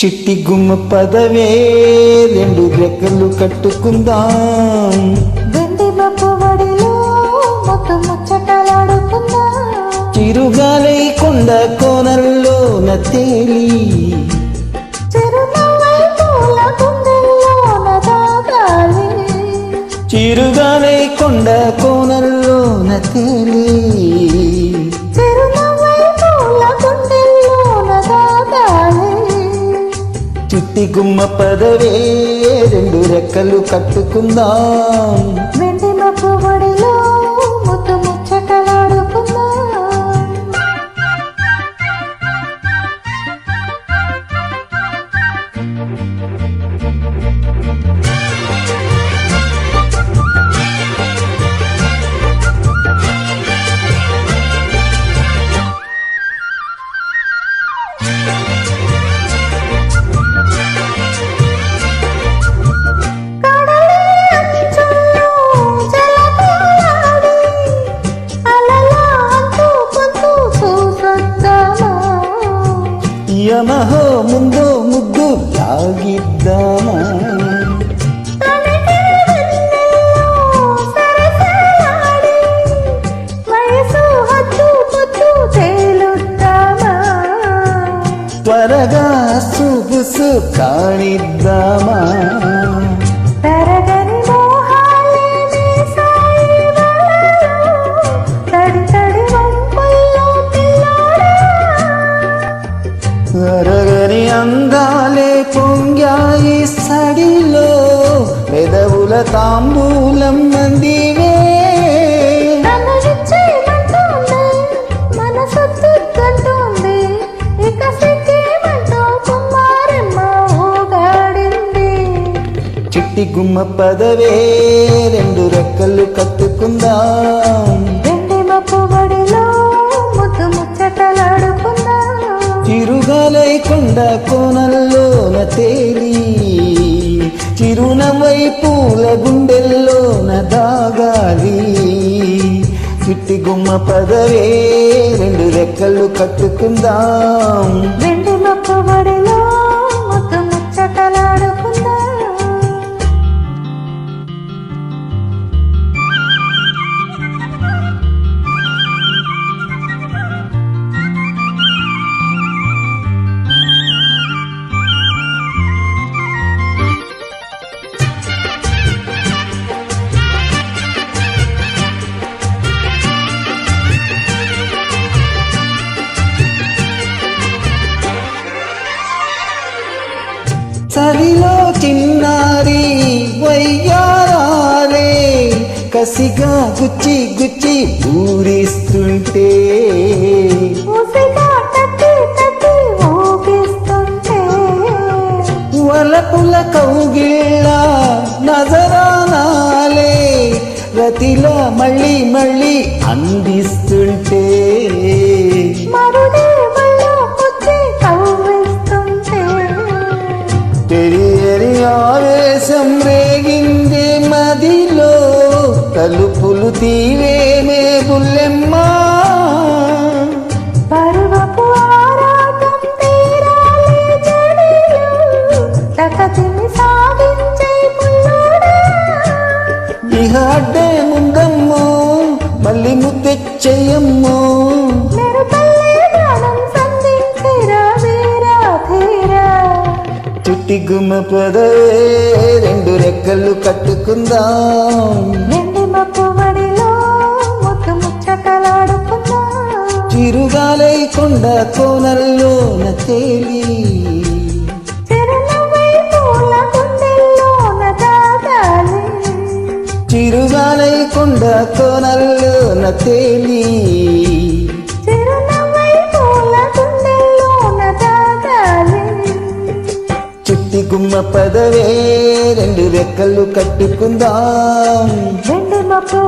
చిట్టి గుమ్మ పదవే రెండు రెక్కలు కట్టుకుందాం, వెండి మబ్బు వడిలో ముద్దు ముచ్చటలాడుకుందాం, చిరుగాలై కొండ కోనల్లో తేలి చిరునవ్వై పూల గుండెల్లోన దాగాలి, చిరుగాలై కొండ కోనల్లో తేలి చిరునవ్వై పూల గుండెల్లోన దాగాలి. చిట్టి గుమ్మ పదవే రెండు రెక్కలు కట్టుకుందాం, వెండి మబ్బు వడిలో ముద్దు ముచ్చటలాడుకుందాం. యమహో ముందు ముద్దు లాగిద్దామా, త్వరగా సుగుసు కానిద్దామా, అరగని అందాలే పొంగాయి సడిలో పెదవుల తాంబూలం మందివే, చిట్టి గుమ్మ పదవే రెండు రెక్కలు కట్టుకుందాం, వెండి మబ్బు వడిలో ముద్దు ముచ్చటలాడుకుందాం, చిరుగాలై కొండ కోనల్లోన తేలి చిరునవ్వై పూల గుండెల్లోన దాగాలి. చిట్టి గుమ్మ పదవే రెండు రెక్కలు కట్టుకుందాం, వెండి మబ్బు వడిలో ముద్దు ముచ్చటలాడుకుందాం. చలిలో చిన్నారి వయ్యారాలే కసిగా గుచ్చి గుచ్చి ఊరిస్తుంటే, వలపుల కౌగిళ్ళ నజరానాలే రతిల మళ్ళీ మళ్ళీ అందిస్తుంటే, తెలియని ఆవేశం రేగిందే మదిలో తలుపులు తీవేమే బుల్లెమ్మా, పరువపు ఆరాటం తీరాలి జడిలో తకతిని సాగించే పుల్లోడా, ఇహ అడ్డే ముందమ్మో మళ్ళీ ముద్దెచ్చయ్యమ్మో, చిట్టి గుమ్మ పదవే రెండు రెక్కలు కట్టుకుందాం, వెండి మబ్బు వడిలో ముద్దు ముచ్చటలాడుకుందాం, చిరుగాలై కొండ కోనల్లోన తేలి చిరునవ్వై పూల గుండెల్లోన దాగాలి, చిరుగాలై కొండ కోనల్లోన తేలి చిరునవ్వై పూల గుండెల్లోన దాగాలి. చిట్టి గుమ్మ పదవే రెండు రెక్కలు కట్టుకుందాం, వెండి మబ్బు